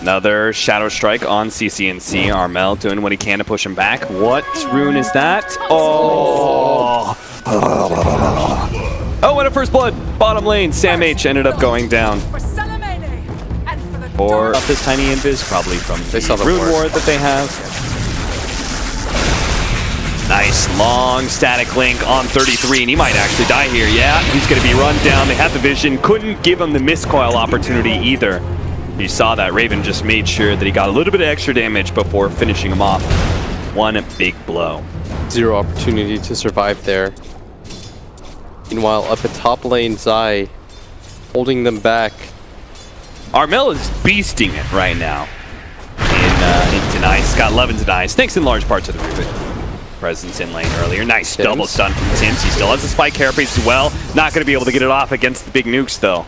Another Shadow Strike on CCNC. Armel doing what he can to push him back. What rune is that? Oh! Oh, and a first blood. Bottom lane. Sam H ended up going down. Or up this tiny invis, probably from the rune ward that they have. Nice long static link on 33, and he might actually die here. Yeah, he's going to be run down. They had the vision, couldn't give him the miscoil opportunity either. You saw that Raven just made sure that he got a little bit of extra damage before finishing him off. One big blow. Zero opportunity to survive there. Meanwhile, up at top lane, Zai holding them back. Armel is beasting it right now in denies. Got 11 denies, thanks in large part to the Rubik presence in lane earlier. Nice double stun from Tims. He still has a spike carapace as well. Not going to be able to get it off against the big nukes though.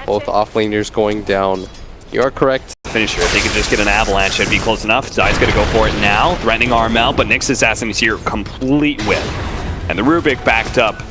Both offlaners going down. You are correct. Finisher, if they could just get an avalanche, it'd be close enough. Zai's going to go for it now, threatening Armel, but Nyx Assassin is here complete with. And the Rubik backed up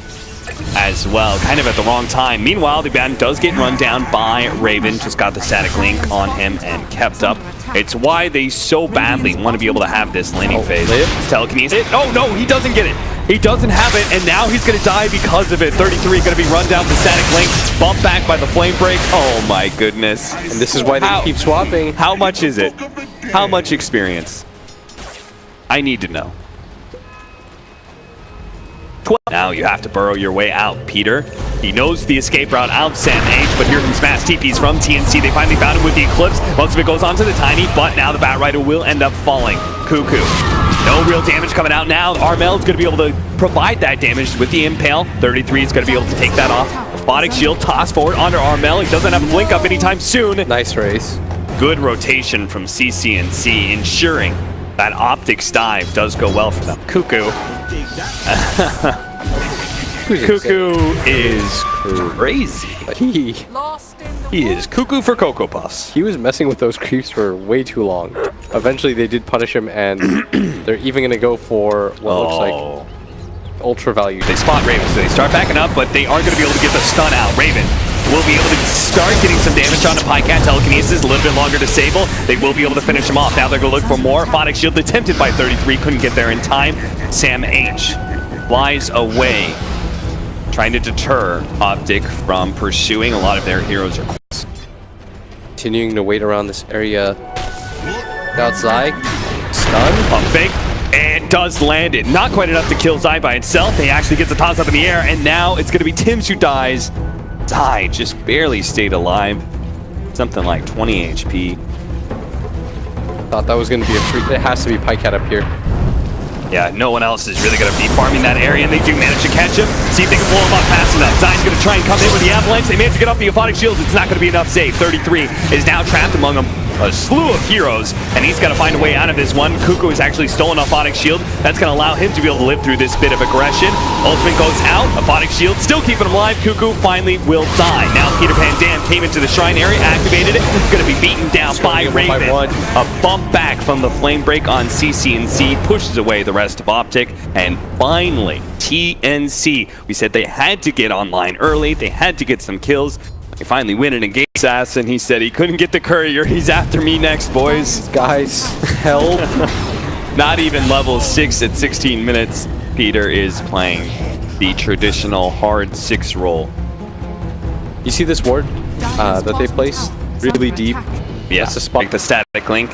as well, kind of at the wrong time. Meanwhile, the ban does get run down by Raven. Just got the static link on him and kept up. It's why they so badly want to be able to have this laning phase. Telekinesis. Oh no, he doesn't get it. He doesn't have it, and now he's going to die because of it. 33 going to be run down with the static link, bumped back by the flame break. Oh my goodness. And this is why they keep swapping. How much is it? How much experience? I need to know. Now you have to burrow your way out, Peter. He knows the escape route out Sam H, but here comes mass TPs from TNC. They finally found him with the Eclipse. Most of it goes onto the Tiny, but now the Bat Rider will end up falling. Cuckoo. No real damage coming out now. Armel is going to be able to provide that damage with the Impale. 33 is going to be able to take that off. Optic shield tossed forward onto Armel. He doesn't have a blink up anytime soon. Nice race. Good rotation from CCNC, ensuring that Optic's dive does go well for them. Cuckoo. Cuckoo is crazy. He is cuckoo for Cocoa Puffs. He was messing with those creeps for way too long. Eventually they did punish him, and they're even going to go for what looks like ultra value. They spot Raven, so they start backing up, but they aren't going to be able to get the stun out. Raven will be able to start getting some damage onto Pycat. Telekinesis, a little bit longer to Sable. They will be able to finish him off. Now they're going to look for more. Optic shield attempted by 33, couldn't get there in time. Sam H flies away, trying to deter Optic from pursuing a lot of their heroes' requests. Continuing to wait around this area. Outside, stun. Pump fake, and does land it. Not quite enough to kill Zai by itself. He actually gets a toss up in the air, and now it's going to be Tims who dies. Zai just barely stayed alive. Something like 20 HP. Thought that was going to be a freak. It has to be Pycat up here. Yeah, no one else is really going to be farming that area, and they do manage to catch him. See if they can blow him up fast enough. Zai's going to try and come in with the avalanche. They manage to get off the Optic shields. It's not going to be enough save. 33 is now trapped among a slew of heroes, and he's got to find a way out of this one. Cuckoo has actually stolen Optic shield. That's going to allow him to be able to live through this bit of aggression. Ultimate goes out. Optic shield still keeping him alive. Cuckoo finally will die. Now Peter Pan Dam came into the shrine area, activated it. Going to be beaten down by Raven. A bump back from the flame break on CCNC pushes away the rest of Optic, and finally TNC. We said they had to get online early. They had to get some kills. They finally win an engage. Assassin, he said he couldn't get the courier. He's after me next, boys. Guys, help. Not even level 6 at 16 minutes. Peter is playing the traditional hard 6 role. You see this ward that they placed? Really deep. Yeah, that's the spot. Like the static link.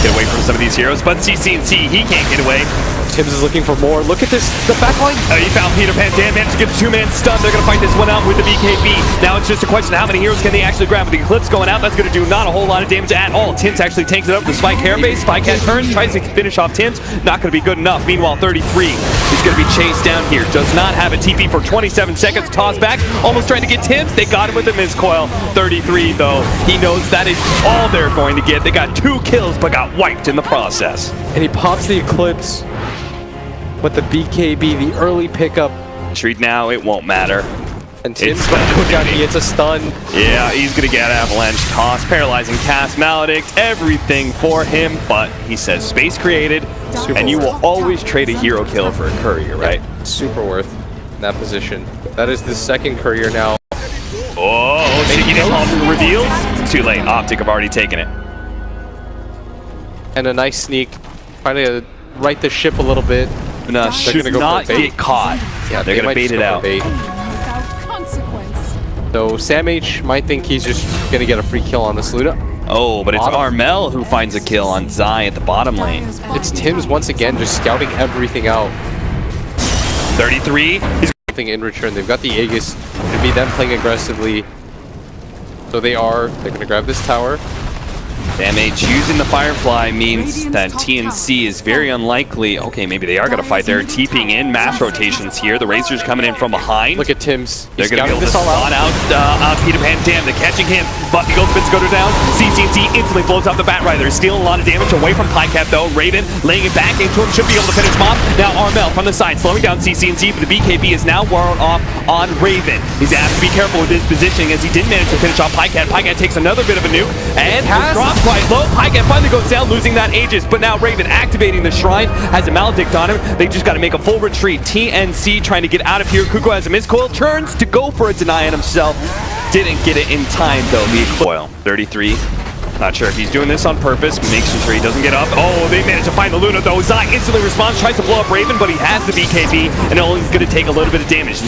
Get away from some of these heroes, but CCNC, he can't get away. Tims is looking for more. Look at this, the backline. He found Peter Pan Dam, managed to get the 2-man stun. They're going to fight this one out with the BKB. Now it's just a question of how many heroes can they actually grab. With the Eclipse going out, that's going to do not a whole lot of damage at all. Tims actually takes it up with the Spike Hairbase. Spikecat turns, tries to finish off Tims. Not going to be good enough. Meanwhile, 33 is going to be chased down here. Does not have a TP for 27 seconds. Toss back, almost trying to get Tims. They got him with a miscoil. 33, though, he knows that is all they're going to get. They got 2 kills, but got wiped in the process. And he pops the Eclipse. With the BKB, the early pickup. Treat now, it won't matter. And Tim's going to go down, he gets a stun. Yeah, he's going to get Avalanche, Toss, Paralyzing Cast, Maledict, everything for him. But he says space created, and you will always trade a hero kill for a courier, right? Yeah, super worth in that position. That is the second courier now. Oh, taking it off the reveals. Too late, Optic have already taken it. And a nice sneak. Trying to right the ship a little bit. No, should not get caught. Yeah, they're gonna bait it out. So Sam H might think he's just gonna get a free kill on this Luna. Oh, but it's Armel who finds a kill on Zai at the bottom lane. It's Tim's once again just scouting everything out. 33. He's something in return. They've got the Aegis. It'd be them playing aggressively. So they're gonna grab this tower. Damage using the Firefly means that TNC is very unlikely. Okay, maybe they are going to fight. They're TPing in mass rotations here. The Razors coming in from behind. Look at Tim's. They're going to be able to spawn out Peter Pan. Damn, they're catching him. But the ultimates go down. CCNC instantly blows up the Bat Rider. Stealing a lot of damage away from Pycat though. Raven laying it back into him. Should be able to finish him off. Now Armel from the side slowing down CCNC, but the BKB is now worn off on Raven. He's asked to be careful with his positioning as he did manage to finish off Pycat. Pycat takes another bit of a nuke and drops quite low. Pycat finally goes down, losing that Aegis, but now Raven activating the Shrine, has a Maledict on him. They just got to make a full retreat. TNC trying to get out of here. Kuko has a miscoil, turns to go for a deny on himself. Didn't get it in time though. The coil. 33. Not sure if he's doing this on purpose, making sure he doesn't get up. Oh, they managed to find the Luna though. Zai instantly responds, tries to blow up Raven, but he has the BKB and only is going to take a little bit of damage.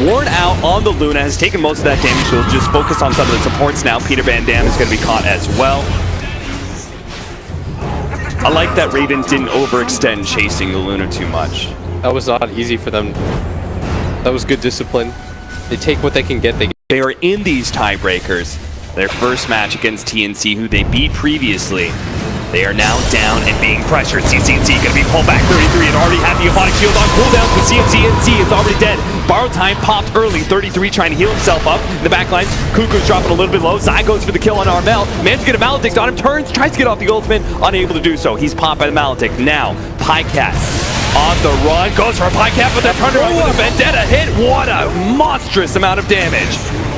Worn out on the Luna, has taken most of that damage, so we'll just focus on some of the supports now. Peter Van Dam is going to be caught as well. I like that Raven didn't overextend chasing the Luna too much. That was not easy for them. That was good discipline. They take what they can get. They are in these tiebreakers. Their first match against TNC, who they beat previously. They are now down and being pressured. CCNC going to be pulled back. 33 and already had the Optic shield on cooldown, so CNC is already dead. Borrow time popped early. 33 trying to heal himself up. In the back lines, Kuku's dropping a little bit low. Zai goes for the kill on Armel. Managed to get a Maledict on him. Turns, tries to get off the ultimate. Unable to do so. He's popped by the Maledict. Now, Pycat on the run. Goes for a Pycat, but they're turned around with a Vendetta hit. What a monstrous amount of damage.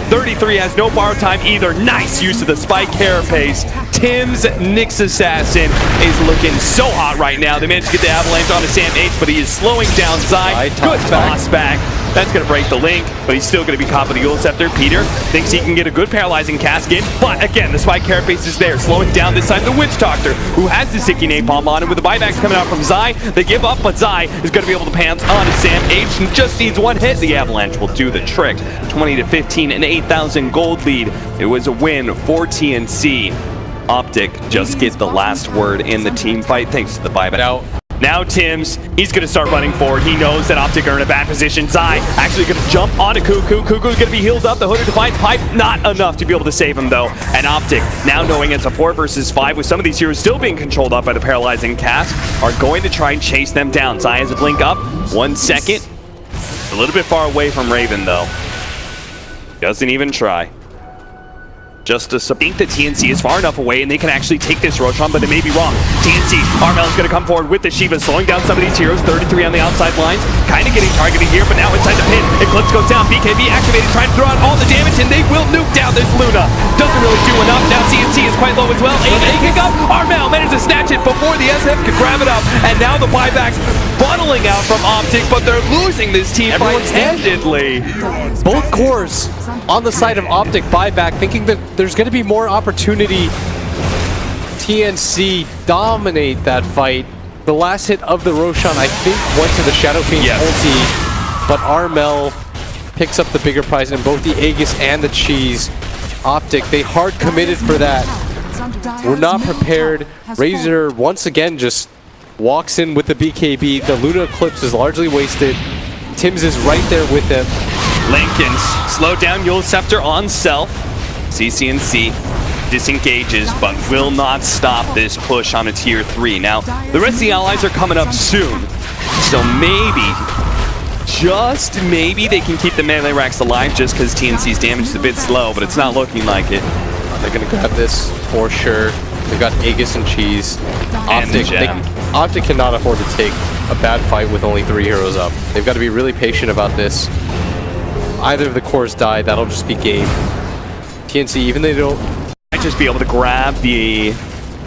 33 has no borrow time either. Nice use of the spike carapace. Tim's Nyx Assassin is looking so hot right now. They managed to get the avalanche onto Sam H, but he is slowing down Zai. Good toss back. That's going to break the link, but he's still going to be caught with the Eul Scepter. Peter thinks he can get a good paralyzing cast in, but again, the spike carapace is there, slowing down this time the Witch Doctor, who has the Sicky Napalm on him with the buybacks coming out from Zai. They give up, but Zai is going to be able to pounce onto Sam H and just needs one hit. The avalanche will do the trick. 20 to 15, an 8,000 gold lead. It was a win for TNC. Optic just get the last word in the team fight thanks to the buyback. Now Tim's, he's going to start running forward. He knows that Optic are in a bad position. Zai actually going to jump onto Kuku. Kuku's going to be healed up. The Hooded Defiant Pipe, not enough to be able to save him though. And Optic, now knowing it's a 4 versus 5 with some of these heroes still being controlled up by the paralyzing cast, are going to try and chase them down. Zai has a blink up. 1 second. A little bit far away from Raven though. Doesn't even try. Just to think that TNC is far enough away and they can actually take this Roshan, but it may be wrong. TNC, Armel is going to come forward with the Shiva, slowing down some of these heroes. 33 on the outside lines, kind of getting targeted here, but now inside the pit, Eclipse goes down. BKB activated, trying to throw out all the damage, and they will nuke down this Luna. Doesn't really do enough. Now CNC is quite low as well. A kick up. Armel managed to snatch it before the SF could grab it up, and now the buybacks funneling out from Optic, but they're losing this team fight handedly. Both cores on the side of Optic buyback, thinking that there's going to be more opportunity. TNC dominate that fight. The last hit of the Roshan, I think, went to the Shadow Fiend's ulti, but Armel picks up the bigger prize in both the Aegis and the Cheese. Optic, they hard committed for that. We're not prepared. Razor once again just walks in with the BKB. The Luna Eclipse is largely wasted. Tim's is right there with him. Lincoln's slow down Eul Scepter on self. CCNC disengages, but will not stop this push on a tier 3. Now, the rest of the allies are coming up soon, so maybe, just maybe, they can keep the melee racks alive just because TNC's damage is a bit slow, but it's not looking like it. They're going to grab this for sure. They've got Aegis and Cheese. Optic cannot afford to take a bad fight with only 3 heroes up. They've got to be really patient about this. Either of the cores die, that'll just be game. TNC, even though they don't... Might just be able to grab the...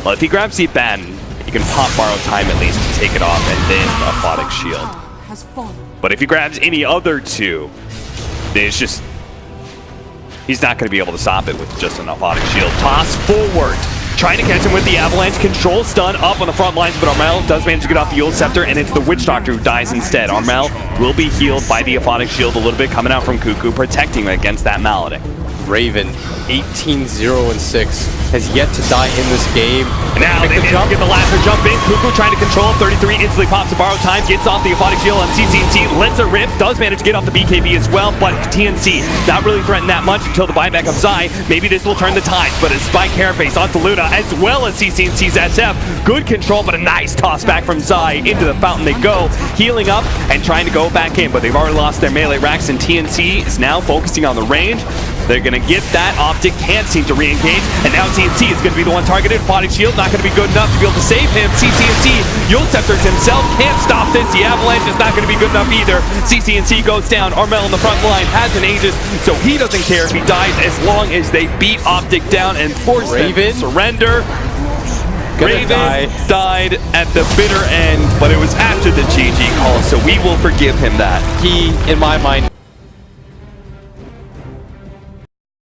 Well, if he grabs the Abaddon, he can pop Borrow Time at least to take it off, and then a Optic Shield. But if he grabs any other 2, then it's just... He's not going to be able to stop it with just an Optic Shield. Toss forward. trying to catch him with the Avalanche. Control stun up on the front lines, but Armel does manage to get off the Yule Scepter, and it's the Witch Doctor who dies instead. Armel will be healed by the Aphotic Shield a little bit coming out from Cuckoo, protecting against that Maledict. Raven, 18-0-6, has yet to die in this game. And now they manage to get the laser jump in. Cuckoo trying to control 33, instantly pops to borrow time, gets off the Aphotic Shield on CCNC, lets it rip, does manage to get off the BKB as well, but TNC not really threatened that much until the buyback of Zai. Maybe this will turn the tide, but a Spike Carapace onto Luna as well as CCNC's SF. Good control, but a nice toss back from Zai. Into the fountain they go, healing up and trying to go back in, but they've already lost their melee racks, and TNC is now focusing on the range. They're going to get that. Optic can't seem to re-engage, and now TNC is going to be the one targeted. Aphotic Shield not going to be good enough to be able to save him. CCNC, Yule Scepters himself can't stop this. The Avalanche is not going to be good enough either. CCNC goes down. Armel on the front line has an Aegis, so he doesn't care if he dies as long as they beat Optic down and force them to surrender. Raven died at the bitter end, but it was after the GG call, so we will forgive him that. He, in my mind,